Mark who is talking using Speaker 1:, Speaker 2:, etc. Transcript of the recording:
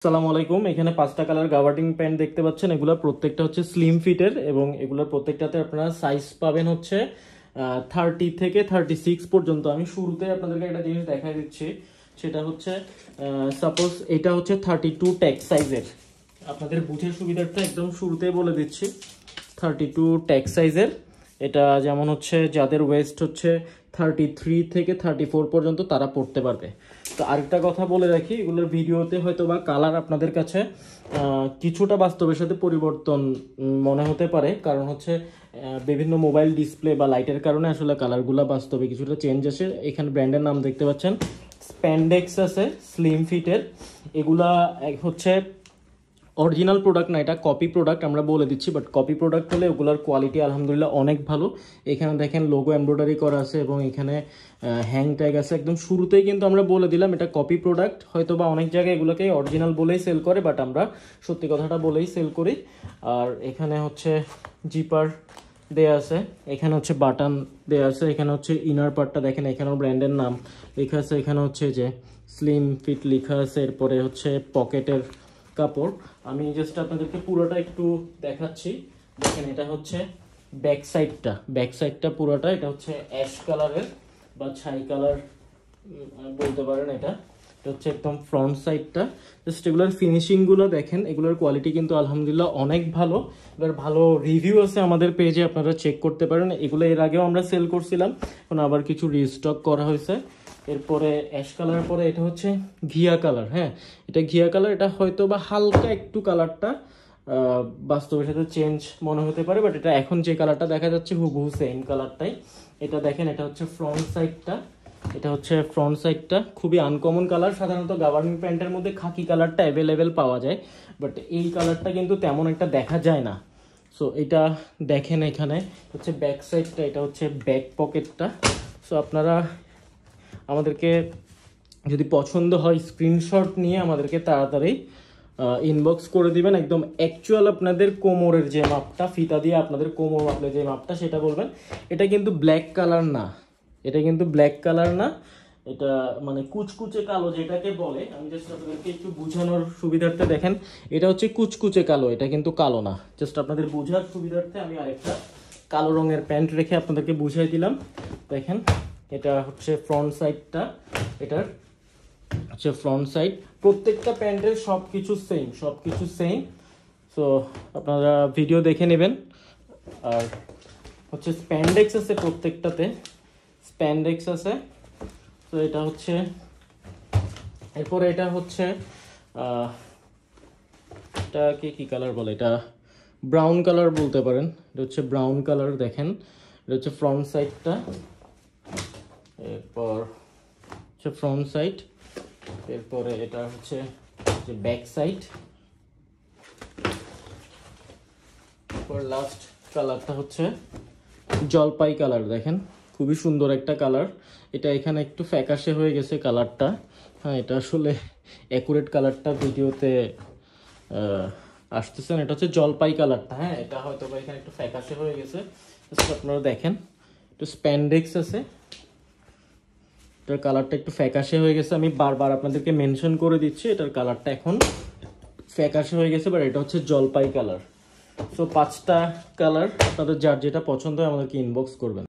Speaker 1: আসসালামু আলাইকুম। এখানে 5টা কালার গাবার্ডিং প্যান্ট দেখতে পাচ্ছেন। এগুলো প্রত্যেকটা হচ্ছে স্লিম ফিটের এবং এগুলোর প্রত্যেকটাতে আপনারা সাইজ পাবেন হচ্ছে 30 থেকে 36 পর্যন্ত। আমি শুরুতে আপনাদেরকে একটা জিনিস দেখাই দিচ্ছি, সেটা হচ্ছে সাপোজ এটা হচ্ছে 32 ট্যাক্স সাইজের। আপনাদের বুঝে সুবিধার্থে একদম শুরুতেই বলে দিচ্ছি 32 ট্যাক্স সাইজের। এটা যেমন হচ্ছে যাদের ওয়েস্ট হচ্ছে 33 থেকে 34 পর্যন্ত তারা পড়তে পারবে। তো আরেকটা কথা বলে রাখি, এগুলোর ভিডিওতে হয়তো বা কালার আপনাদের কাছে কিছুটা বাস্তবের সাথে পরিবর্তন মনে হতে পারে, কারণ হচ্ছে বিভিন্ন মোবাইল ডিসপ্লে বা লাইটের কারণে আসলে কালারগুলো বাস্তবে কিছুটা চেঞ্জ আসে। এখানে ব্র্যান্ডের নাম দেখতে পাচ্ছেন, স্প্যান্ডেক্স আছে স্লিম ফিটের। এগুলা হচ্ছে অরিজিনাল প্রোডাক্ট না, এটা কপি প্রোডাক্ট আমরা বলে দিচ্ছি, বাট কপি প্রোডাক্ট হলে ওগুলোর কোয়ালিটি আলহামদুলিল্লাহ অনেক ভালো। এখানে দেখেন লোগো এমব্রয়ডারি করা আছে এবং এখানে হ্যাং ট্যাগ আছে। একদম শুরুতেই কিন্তু আমরা বলে দিলাম এটা কপি প্রোডাক্ট। হয়তো বা অনেক জায়গায় এগুলোকে অরিজিনাল বলেই সেল করে, বাট আমরা সত্যি কথাটা বলেই সেল করি। আর এখানে হচ্ছে জিপার দেয়া আছে, এখানে হচ্ছে বাটন দেয়া আছে, এখানে হচ্ছে ইনার পার্টটা দেখেন, এখানেও ব্র্যান্ডের নাম লেখা আছে, এখানে হচ্ছে যে স্লিম ফিট লেখা আছে, এরপরে হচ্ছে পকেটের কাপড়। আমি জাস্ট আপনাদেরকে পুরোটা একটু দেখাচ্ছি। দেখেন এটা হচ্ছে ব্যাক সাইডটা পুরোটা, এটা হচ্ছে অ্যাশ কালারের বা ছাই কালার বলতে পারেন। এটা হচ্ছে একদম ফ্রন্ট সাইডটা। জাস্ট এগুলোর ফিনিশিংগুলো দেখেন, এগুলোর কোয়ালিটি কিন্তু আলহামদুলিল্লাহ অনেক ভালো। এবার ভালো রিভিউ আছে আমাদের পেজে, আপনারা চেক করতে পারেন। এগুলো এর আগেও আমরা সেল করছিলাম, এখন আবার কিছু রিস্টক করা হয়েছে। এরপরে অ্যাশ কালার পরে এটা হচ্ছে ঘিয়া কালার। হ্যাঁ, এটা ঘিয়া কালার। এটা হয়তো বা হালকা একটু কালারটা বাস্তবের সাথে চেঞ্জ মনে হতে পারে, বাট এটা এখন যে কালারটা দেখা যাচ্ছে হুবহু সেম কালারটাই। এটা দেখেন, এটা হচ্ছে ফ্রন্ট সাইডটা। এটা হচ্ছে ফ্রন্ট সাইডটা, খুবই আনকমন কালার। সাধারণত গাভার্নিং প্যান্টের মধ্যে খাকি কালারটা অ্যাভেলেবেল পাওয়া যায়, বাট এই কালারটা কিন্তু তেমন একটা দেখা যায় না। সো এটা দেখেন, এখানে হচ্ছে ব্যাক সাইডটা, এটা হচ্ছে ব্যাক পকেটটা। সো আপনারা আমাদেরকে যদি পছন্দ হয় স্ক্রিনশট নিয়ে আমাদেরকে তাড়াতাড়ি ইনবক্স করে দিবেন। একদম অ্যাকচুয়াল আপনাদের কোমরের যে মাপটা, ফিতা দিয়ে আপনাদের কোমর মাপলে যে মাপটা সেটা বলবেন। এটা কিন্তু ব্ল্যাক কালার না, এটা কিন্তু ব্ল্যাক কালার না, এটা মানে কুচকুচে কালো যেটাকে বলে। আমি জাস্ট আপনাদেরকে একটু বোঝানোর সুবিধার্থে দেখেন, এটা হচ্ছে কুচকুচে কালো, এটা কিন্তু কালো না। জাস্ট আপনাদের বোঝার সুবিধার্থে আমি আরেকটা কালো রঙের প্যান্ট রেখে আপনাদেরকে বুঝাই দিলাম। দেখেন, এটা হচ্ছে ফ্রন্ট সাইডটা, এটার হচ্ছে ফ্রন্ট সাইড। প্রত্যেকটা প্যান্টের সব কিছু সেম। সো আপনারা ভিডিও দেখে নেবেন। আর হচ্ছে স্প্যান্ডেক্স আছে প্রত্যেকটাতে, স্প্যান্ডেক্স আছে। তো এটা হচ্ছে, এরপরে এটা হচ্ছে এটাকে কি কালার বলে, এটা ব্রাউন কালার বলতে পারেন। এটা হচ্ছে ব্রাউন কালার। দেখেন, এটা হচ্ছে ফ্রন্ট সাইডটা, এরপর হচ্ছে ফ্রন্ট সাইড, এরপরে এটা হচ্ছে যে ব্যাক সাইড, এরপর লাস্ট কালারটা হচ্ছে জলপাই কালার। দেখেন, খুবই সুন্দর একটা কালার। এটা এখানে একটু ফ্যাকাশে হয়ে গেছে কালারটা। হ্যাঁ, এটা আসলে অ্যাকুরেট কালারটা ভিডিওতে আসতেছে না। এটা হচ্ছে জলপাই কালারটা। হ্যাঁ, এটা হয়তো বা এখানে একটু ফ্যাকাশে হয়ে গেছে। আপনারা দেখেন, একটু স্প্যান্ডেক্স আছে, এটার কালারটা একটু ফ্যাকাশে হয়ে গেছে। আমি বারবার আপনাদেরকে মেনশন করে দিচ্ছি এটার কালারটা এখন ফ্যাকাশে হয়ে গেছে, বাট এটা হচ্ছে জলপাই কালার। সো 5টা কালার, আপনাদের যার যেটা পছন্দ হয় আমাদেরকে ইনবক্স করবেন।